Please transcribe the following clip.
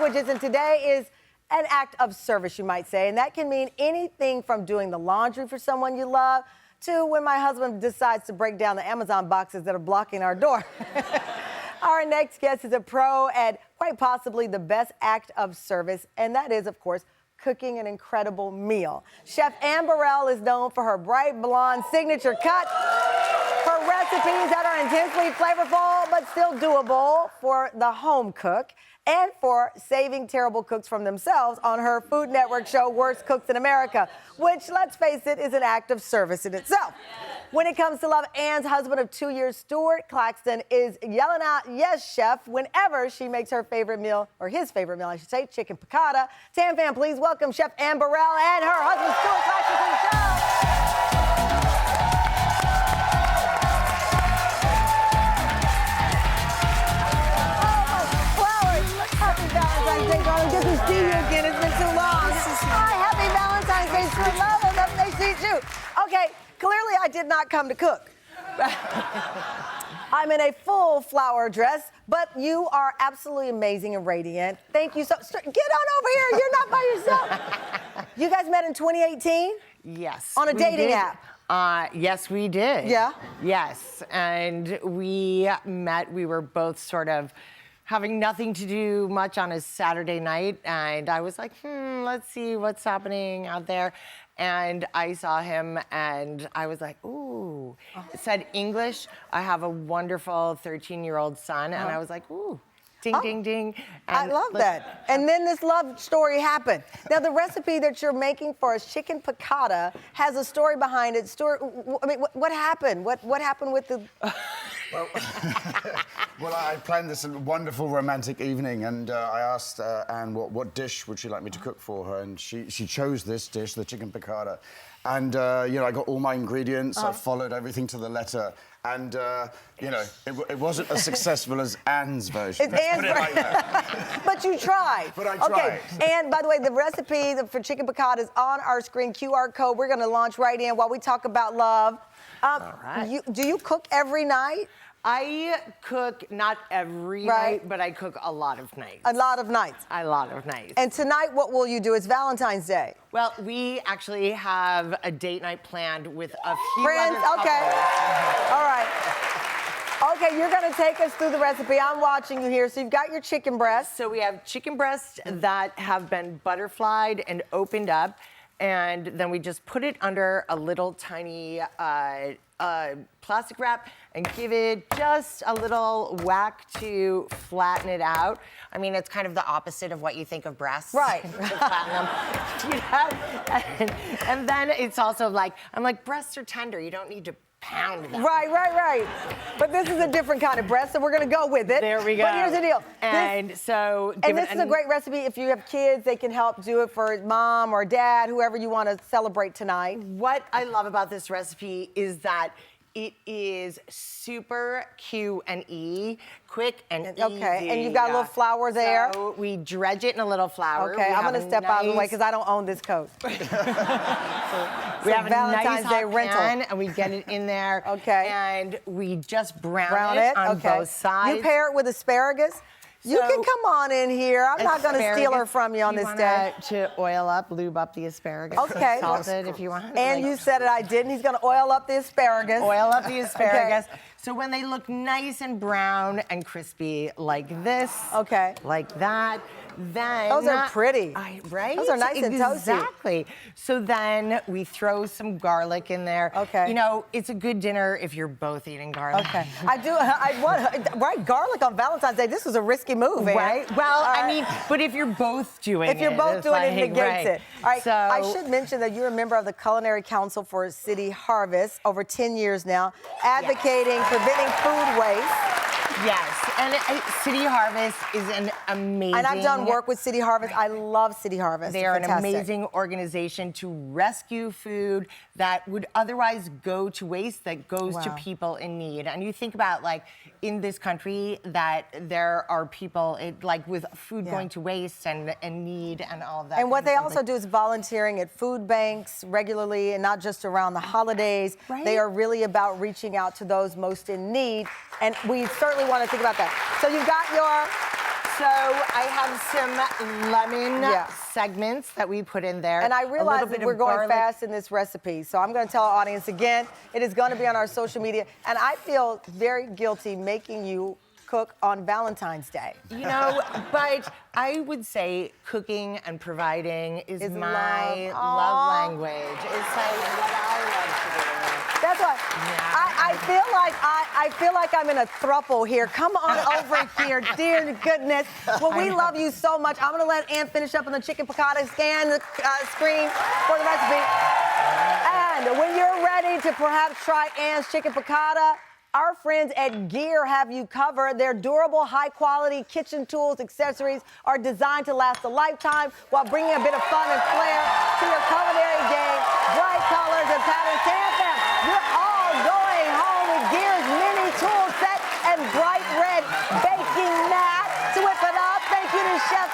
languages, and today is an act of service, you might say, and that can mean anything from doing the laundry for someone you love to when my husband decides to break down the Amazon boxes that are blocking our door. Our next guest is a pro at quite possibly the best act of service, and that is, of course, cooking an incredible meal. Chef Anne Burrell is known for her bright blonde signature cut, her recipes that are intensely flavorful but still doable for the home cook, and for saving terrible cooks from themselves on her Food Network show, Worst Cooks in America, which, let's face it, is an act of service in itself. When it comes to love, Anne's husband of 2 years, Stuart Claxton, is yelling out, "Yes, chef," whenever she makes her favorite meal, or his favorite meal, I should say, chicken piccata. Tam Fam, please welcome Chef Anne Burrell and her husband, Stuart Claxton, to the show. Good to see you again. It's been too long. Hi, happy Valentine's Day, sweet love. I love they see you. Okay, clearly I did not come to cook. I'm in a full flower dress, but you are absolutely amazing and radiant. Thank you so much. Get on over here. You're not by yourself. You guys met in 2018? Yes. On a dating app? Yes, we did. Yeah? Yes, and we met. We were both sort of having nothing to do much on a Saturday night, and I was like, let's see what's happening out there. And I saw him, and I was like, ooh. It said English. I have a wonderful 13-year-old son, and I was like, ooh. Ding, ding, ding. And I love that. And then this love story happened. Now, the recipe that you're making for us, chicken piccata, has a story behind it. I mean, what happened? What happened with the... Well, I planned this wonderful romantic evening, and I asked Anne what dish would she like me to cook for her, and she chose this dish, the chicken piccata. And, you know, I got all my ingredients, I followed everything to the letter, and, you know, it wasn't as successful as Anne's version. It's Anne's version. But you tried. But I tried. Okay, and by the way, the recipe for chicken piccata is on our screen, QR code. We're gonna launch right in while we talk about love. All right. Do you cook every night? I cook not every night, but I cook a lot of nights. A lot of nights. A lot of nights. And tonight, what will you do? It's Valentine's Day. Well, we actually have a date night planned with a few friends. other Okay. couples. All right. Okay, you're gonna take us through the recipe. I'm watching you here. So you've got your chicken breasts. So we have chicken breasts that have been butterflied and opened up, and then we just put it under a little tiny plastic wrap and give it just a little whack to flatten it out. I mean, it's kind of the opposite of what you think of breasts. Right. To flatten them. You know? And then it's also like, I'm like, breasts are tender. You don't need to pound them. Right. But this is a different kind of breast, so we're gonna go with it. There we go. But here's the deal. And this is a great recipe. If you have kids, they can help do it for mom or dad, whoever you want to celebrate tonight. What I love about this recipe is that it is super Q&E, quick and easy. Okay, and you've got a little flour there. So we dredge it in a little flour. Okay, I'm gonna step out of the way because I don't own this coat. We have Valentine's a nice Day hot rental. pan, and we get it in there. Okay. And we just brown it on both sides. You pair it with asparagus. You can come on in here. I'm not going to steal her from you on this day. To oil up, lube up the asparagus. Okay. Salt it if you want. And you said it, I didn't. He's going to oil up the asparagus. Oil up the asparagus. Okay. So when they look nice and brown and crispy like this, like that, then... Those are pretty. Right? Those are nice and toasty. Exactly. So then we throw some garlic in there. Okay. You know, it's a good dinner if you're both eating garlic. Okay. Right, garlic on Valentine's Day. This was a risky move, Anne. Right? Well, I mean, but if you're both doing it. If you're both doing it, it negates it. All right, So, I should mention that you're a member of the Culinary Council for City Harvest, over 10 years now, advocating preventing food waste. Yes, and City Harvest is an amazing... And I've done work with City Harvest. I love City Harvest. They are an amazing organization to rescue food that would otherwise go to waste, that goes to people in need. And you think about, like, in this country, that there are people, like, with food going to waste and need and all of that. And what they also do is volunteering at food banks regularly, and not just around the holidays. Right. They are really about reaching out to those most in need. And we certainly want to think about that. So you've got your So I have some lemon segments that we put in there. And I A realize little that bit we're of going garlic. fast in this recipe, so I'm going to tell our audience again, it is going to be on our social media, and I feel very guilty making you cook on Valentine's Day. You know, but I would say cooking and providing is my love language. It's like what I love to do. That's why I feel like I'm in a throuple here. Come on over here, dear goodness. Well, we love you so much. I'm gonna let Anne finish up on the chicken piccata, scan the screen for the recipe. And when you're ready to perhaps try Anne's chicken piccata, our friends at Gear have you covered. Their durable, high-quality kitchen tools, accessories are designed to last a lifetime while bringing a bit of fun and flair to your culinary game. Bright colors and patterns. Tam Fam, you're all going home with Gear's mini tool set and bright red baking mat. To whip it up, thank you to Chef